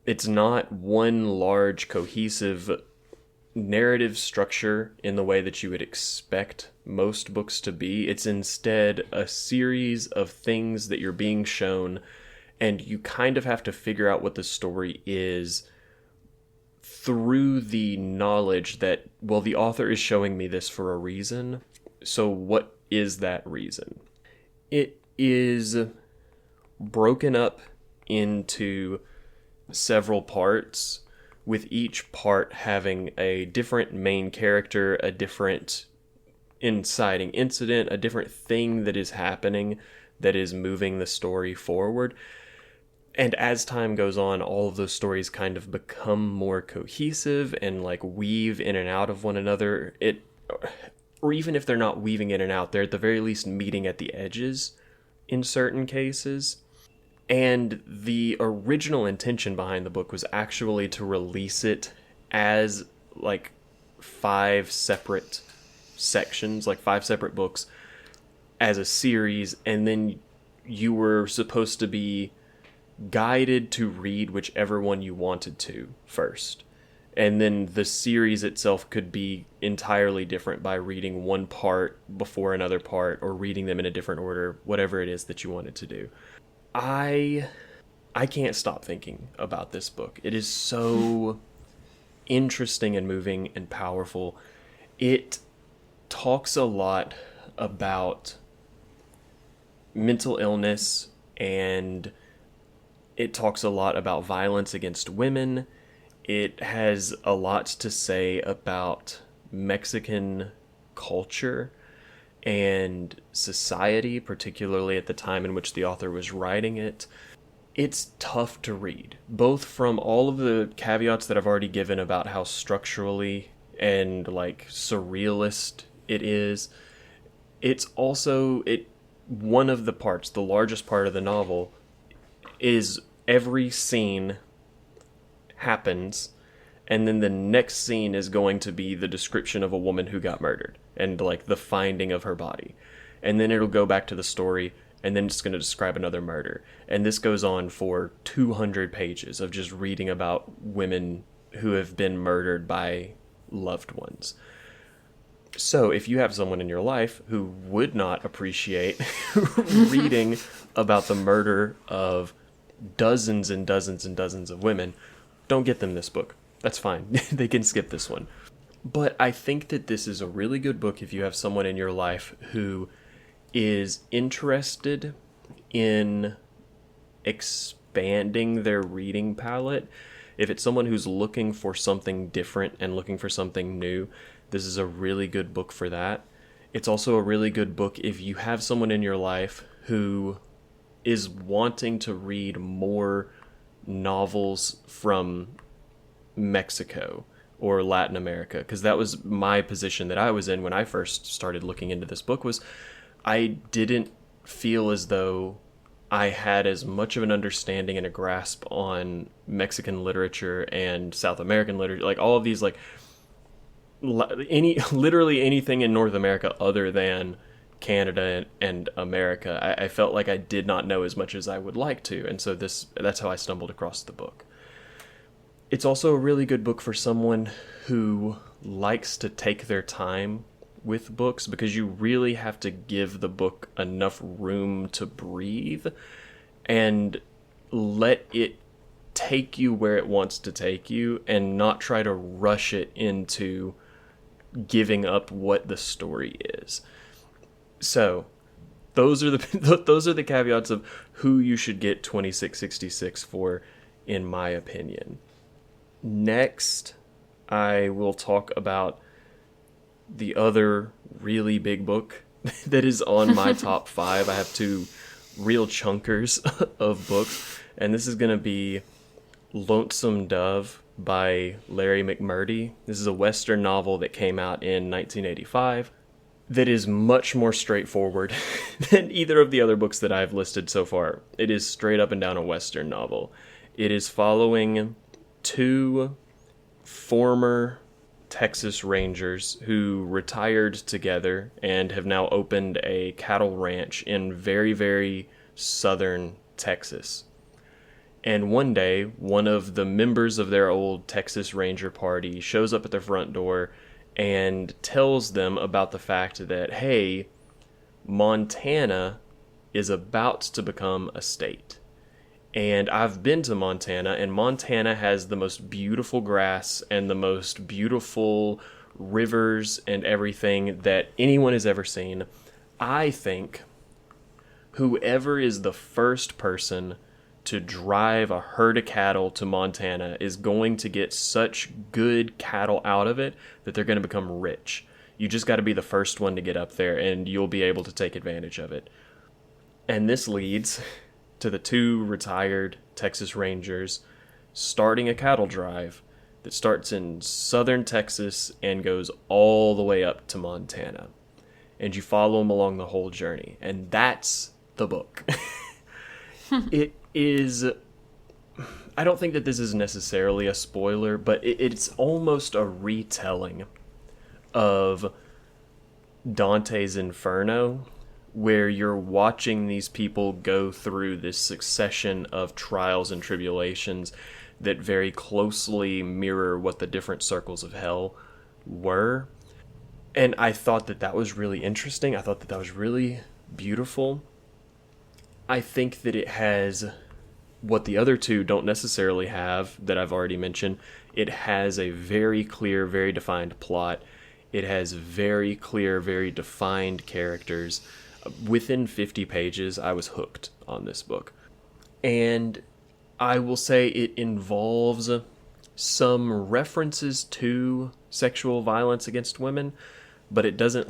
It's not one large, cohesive narrative structure in the way that you would expect most books to be. It's instead a series of things that you're being shown, and you kind of have to figure out what the story is through the knowledge that, well, the author is showing me this for a reason. So what is that reason? It is broken up into several parts, with each part having a different main character, a different inciting incident, a different thing that is happening that is moving the story forward. And as time goes on, all of those stories kind of become more cohesive and like weave in and out of one another. Or even if they're not weaving in and out, they're at the very least meeting at the edges in certain cases. And the original intention behind the book was actually to release it as like 5 separate sections, like 5 separate books as a series, and then you were supposed to be guided to read whichever one you wanted to first. And then the series itself could be entirely different by reading one part before another part, or reading them in a different order, whatever it is that you wanted to do. I can't stop thinking about this book. It is so interesting and moving and powerful. It talks a lot about mental illness, and it talks a lot about violence against women. It has a lot to say about Mexican culture and society, particularly at the time in which the author was writing it. It's tough to read, both from all of the caveats that I've already given about how structurally and like surrealist it is. It's also one of the parts, the largest part of the novel, is every scene happens, and then the next scene is going to be the description of a woman who got murdered and like the finding of her body, and then it'll go back to the story, and then it's going to describe another murder, and this goes on for 200 pages of just reading about women who have been murdered by loved ones. So if you have someone in your life who would not appreciate reading about the murder of dozens and dozens and dozens of women, don't get them this book. That's fine. They can skip this one. But I think that this is a really good book if you have someone in your life who is interested in expanding their reading palette. If it's someone who's looking for something different and looking for something new, this is a really good book for that. It's also a really good book if you have someone in your life who is wanting to read more novels from Mexico or Latin America, because that was my position that I was in when I first started looking into this book. Was I didn't feel as though I had as much of an understanding and a grasp on Mexican literature and South American literature, like all of these, like literally anything in North America other than Canada and America. I felt like I did not know as much as I would like to, and so that's how I stumbled across the book. It's also a really good book for someone who likes to take their time with books, because you really have to give the book enough room to breathe and let it take you where it wants to take you, and not try to rush it into giving up what the story is. So those are the caveats of who you should get 2666 for, in my opinion. Next, I will talk about the other really big book that is on my top 5. I have 2 real chunkers of books, and this is going to be Lonesome Dove by Larry McMurtry. This is a Western novel that came out in 1985 that is much more straightforward than either of the other books that I've listed so far. It is straight up and down a Western novel. It is following 2 former Texas Rangers who retired together and have now opened a cattle ranch in very, very southern Texas. And one day, one of the members of their old Texas Ranger party shows up at their front door and tells them about the fact that, hey, Montana is about to become a state. And I've been to Montana, and Montana has the most beautiful grass and the most beautiful rivers and everything that anyone has ever seen. I think whoever is the first person to drive a herd of cattle to Montana is going to get such good cattle out of it that they're going to become rich. You just got to be the first one to get up there, and you'll be able to take advantage of it. And this leads to the 2 retired Texas Rangers starting a cattle drive that starts in southern Texas and goes all the way up to Montana. And you follow them along the whole journey. And that's the book. It is... I don't think that this is necessarily a spoiler, but it's almost a retelling of Dante's Inferno, where you're watching these people go through this succession of trials and tribulations that very closely mirror what the different circles of hell were. And I thought that that was really interesting. I thought that that was really beautiful. I think that it has what the other two don't necessarily have that I've already mentioned. It has a very clear, very defined plot. It has very clear, very defined characters. Within 50 pages, I was hooked on this book. And I will say it involves some references to sexual violence against women, but it doesn't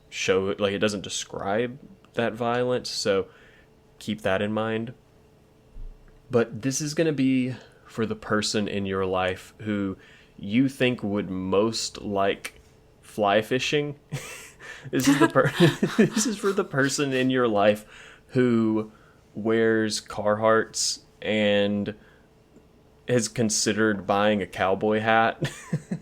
show it, it doesn't describe that violence, so keep that in mind. But this is going to be for the person in your life who you think would most like fly fishing. This is this is for the person in your life who wears Carhartts and has considered buying a cowboy hat.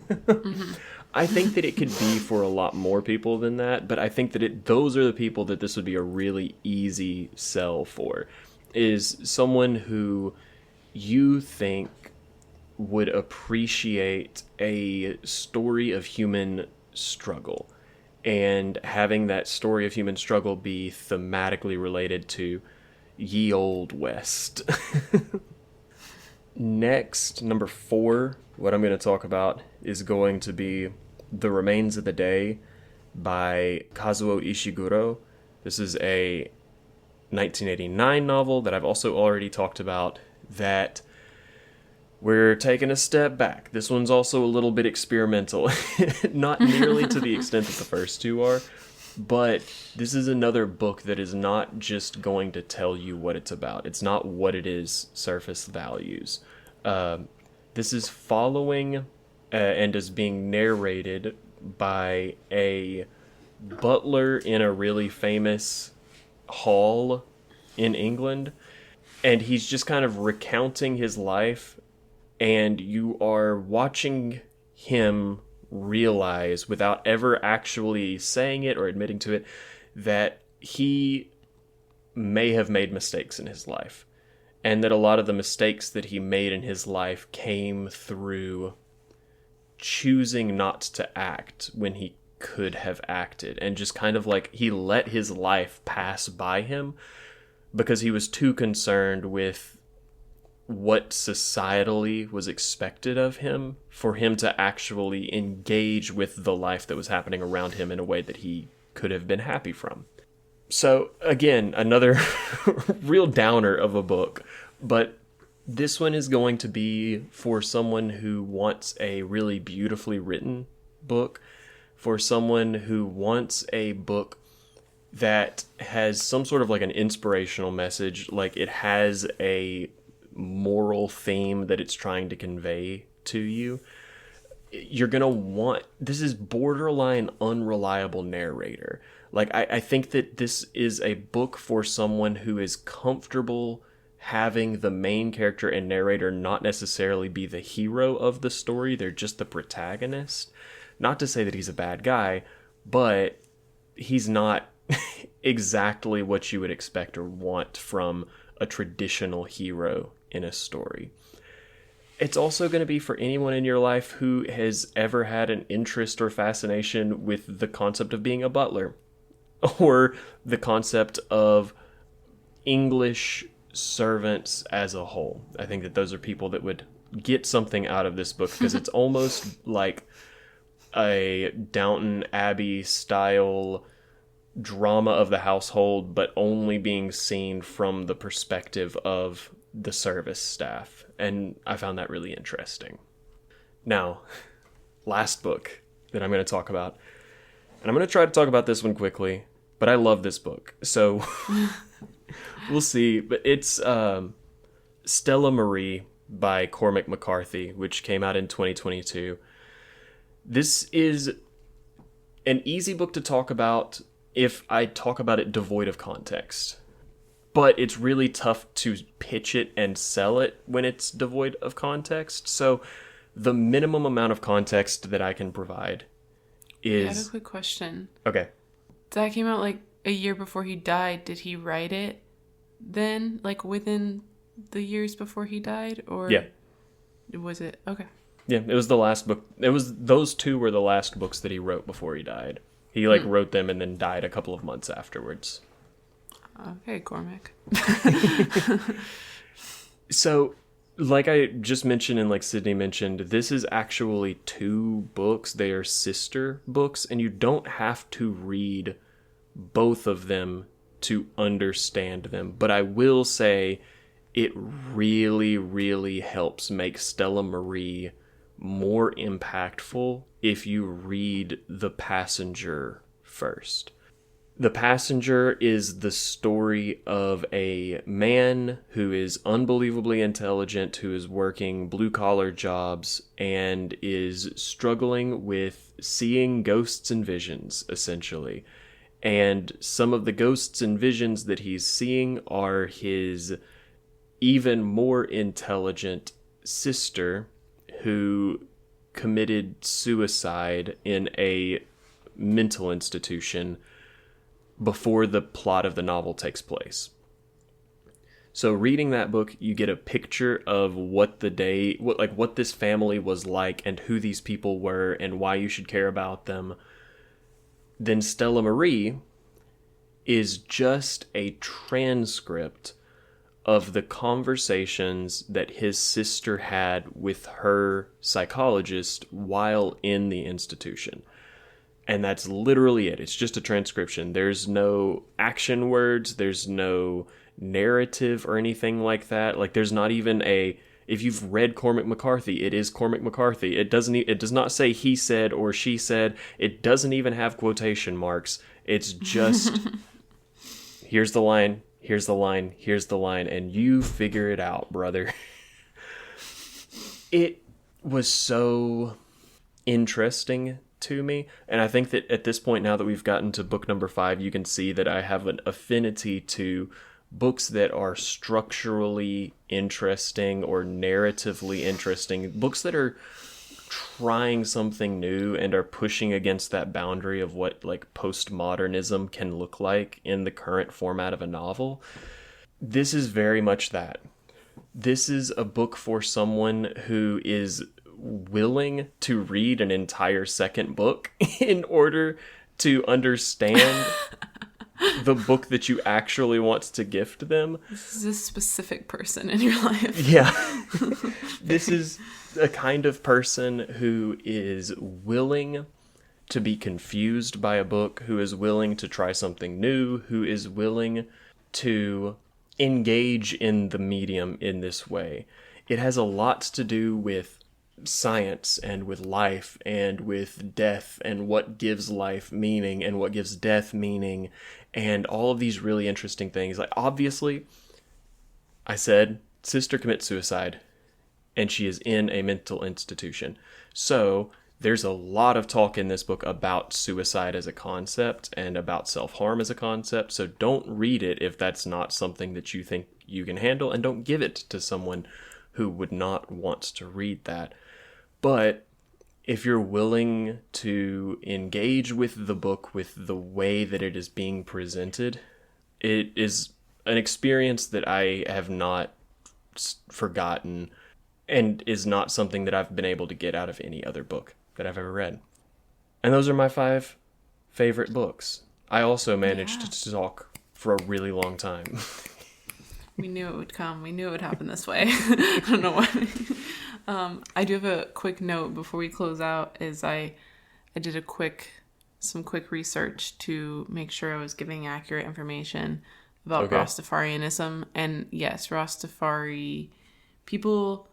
Mm-hmm. I think that it could be for a lot more people than that, but I think that those are the people that this would be a really easy sell for, is someone who you think would appreciate a story of human struggle, and having that story of human struggle be thematically related to ye old West. Next, number 4, what I'm going to talk about is going to be The Remains of the Day by Kazuo Ishiguro. This is a 1989 novel that I've also already talked about, that we're taking a step back. This one's also a little bit experimental. Not nearly to the extent that the first two are, but this is another book that is not just going to tell you what it's about. It's not what it is, surface values. This is following and is being narrated by a butler in a really famous hall in England, and he's just kind of recounting his life, and you are watching him realize, without ever actually saying it or admitting to it, that he may have made mistakes in his life, and that a lot of the mistakes that he made in his life came through choosing not to act when he could have acted, and just kind of he let his life pass by him because he was too concerned with what societally was expected of him for him to actually engage with the life that was happening around him in a way that he could have been happy from. So again, another real downer of a book, but this one is going to be for someone who wants a really beautifully written book, for someone who wants a book that has some sort of an inspirational message, it has a moral theme that it's trying to convey to you. You're going to want... This is borderline unreliable narrator. I think that this is a book for someone who is comfortable having the main character and narrator not necessarily be the hero of the story. They're just the protagonist. Not to say that he's a bad guy, but he's not exactly what you would expect or want from a traditional hero in a story. It's also going to be for anyone in your life who has ever had an interest or fascination with the concept of being a butler, or the concept of English servants as a whole. I think that those are people that would get something out of this book, because it's almost like a Downton Abbey style drama of the household, but only being seen from the perspective of the service staff. And I found that really interesting. Now, last book that I'm going to talk about, and I'm going to try to talk about this one quickly, but I love this book, so we'll see. But it's Stella Marie by Cormac McCarthy, which came out in 2022. This is an easy book to talk about if I talk about it devoid of context. But it's really tough to pitch it and sell it when it's devoid of context. So the minimum amount of context that I can provide is... I have a quick question. Okay. That came out a year before he died. Did he write it then? Within the years before he died? Or... Yeah. Was it? Okay. Yeah, it was the last book. Those two were the last books that he wrote before he died. He wrote them and then died a couple of months afterwards. Okay, Cormac. So, like I just mentioned and like Sydney mentioned, this is actually two books. They are sister books, and you don't have to read both of them to understand them. But I will say it really, really helps make Stella Marie more impactful if you read The Passenger first. The Passenger is the story of a man who is unbelievably intelligent, who is working blue-collar jobs, and is struggling with seeing ghosts and visions, essentially. And some of the ghosts and visions that he's seeing are his even more intelligent sister, who committed suicide in a mental institution before the plot of the novel takes place. So reading that book, you get a picture of what this family was like and who these people were and why you should care about them. Then Stella Marie is just a transcript of the conversations that his sister had with her psychologist while in the institution. And that's literally it. It's just a transcription. There's no action words. There's no narrative or anything like that. Like, there's not even if you've read Cormac McCarthy, it is Cormac McCarthy. It does not say he said or she said. It doesn't even have quotation marks. It's just, here's the line, here's the line, here's the line, and you figure it out, brother. It was so interesting to me, and I think that at this point, now that we've gotten to book number 5, you can see that I have an affinity to books that are structurally interesting or narratively interesting, books that are trying something new and are pushing against that boundary of what like postmodernism can look like in the current format of a novel. This is very much that. This is a book for someone who is willing to read an entire second book in order to understand the book that you actually want to gift them. This is a specific person in your life. Yeah. This is a kind of person who is willing to be confused by a book, who is willing to try something new, who is willing to engage in the medium in this way. It has a lot to do with science and with life and with death and what gives life meaning and what gives death meaning and all of these really interesting things. Like, obviously, I said sister commits suicide and she is in a mental institution. So there's a lot of talk in this book about suicide as a concept and about self-harm as a concept. So don't read it if that's not something that you think you can handle, and don't give it to someone who would not want to read that. But if you're willing to engage with the book, with the way that it is being presented, it is an experience that I have not forgotten and is not something that I've been able to get out of any other book that I've ever read. And those are my 5 favorite books. I also managed to talk for a really long time. We knew it would come. We knew it would happen this way. I don't know why. I do have a quick note before we close out. Is I did some quick research to make sure I was giving accurate information about Rastafarianism. And yes, Rastafari people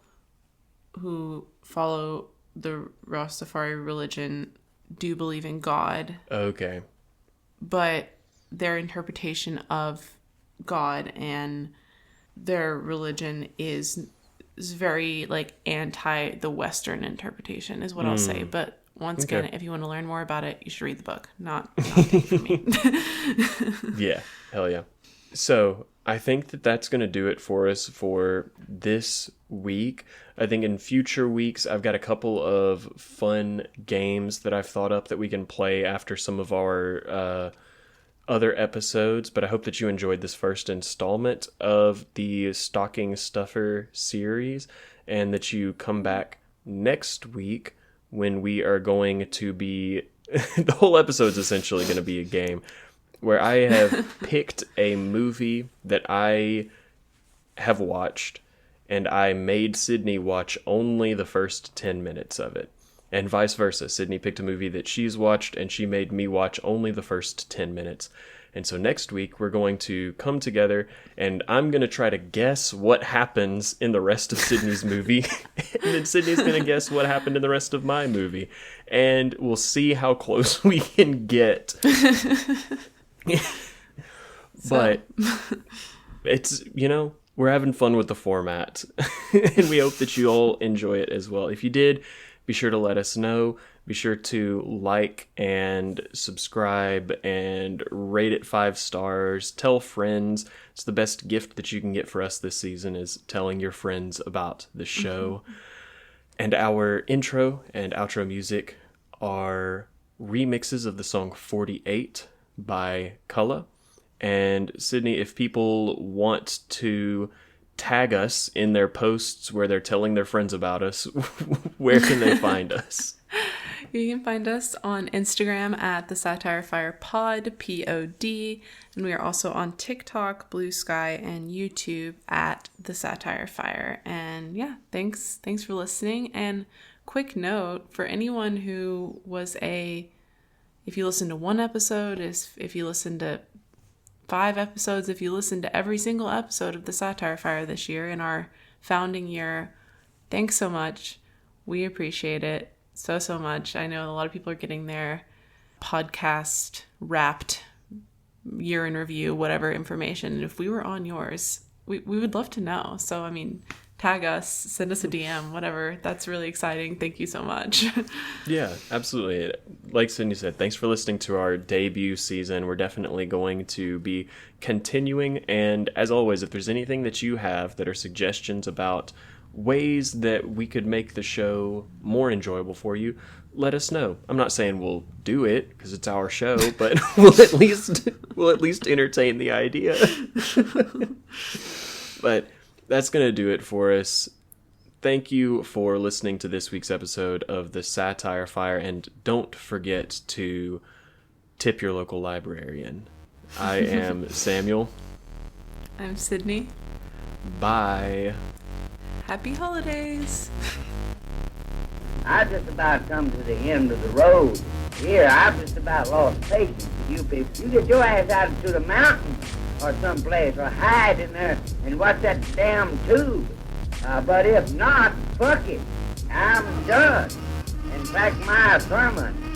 who follow the Rastafari religion do believe in God. Okay. But their interpretation of God and their religion is very like anti the Western interpretation is what I'll say. But once again, if you want to learn more about it, you should read the book, not take from me. Yeah, hell yeah. So I think that that's going to do it for us for this week. I think in future weeks, I've got a couple of fun games that I've thought up that we can play after some of our other episodes, but I hope that you enjoyed this first installment of the Stocking Stuffer series. and that you come back next week when we are going to be the whole episode's essentially going to be a game where I have picked a movie that I have watched, and I made Sydney watch only the first 10 minutes of it. And vice versa. Sydney picked a movie that she's watched, and she made me watch only the first 10 minutes. And so next week, we're going to come together, and I'm going to try to guess what happens in the rest of Sydney's movie. And then Sydney's going to guess what happened in the rest of my movie. And we'll see how close we can get. But it's, we're having fun with the format. And we hope that you all enjoy it as well. If you did, be sure to let us know. Be sure to like and subscribe and rate it 5 stars. Tell friends. It's the best gift that you can get for us this season is telling your friends about the show. Mm-hmm. And our intro and outro music are remixes of the song 48 by Cullah. And Sydney, if people want to tag us in their posts where they're telling their friends about us, where can they find us? You can find us on Instagram at the Satire Fire Pod, Pod, and we are also on TikTok, Blue Sky, and YouTube at the Satire Fire. And yeah, thanks for listening. And quick note for anyone who was if you listen to one episode, if you listen to 5 episodes, if you listen to every single episode of the Satire Fire this year in our founding year, thanks so much. We appreciate it so much. I know a lot of people are getting their podcast wrapped year in review, whatever information. And if we were on yours, we would love to know. So, tag us, send us a DM, whatever. That's really exciting. Thank you so much. Yeah, absolutely. Like Sydney said, thanks for listening to our debut season. We're definitely going to be continuing. And as always, if there's anything that you have that are suggestions about ways that we could make the show more enjoyable for you, let us know. I'm not saying we'll do it because it's our show, but we'll at least entertain the idea. But that's going to do it for us. Thank you for listening to this week's episode of the Satire Fire, and don't forget to tip your local librarian. I am Samuel. I'm Sydney. Bye. Happy holidays. I just about come to the end of the road. Here, I've just about lost patience with you people. You get your ass out into the mountains or someplace, or hide in there and watch that damn tube. But if not, fuck it. I'm done. In fact, my sermon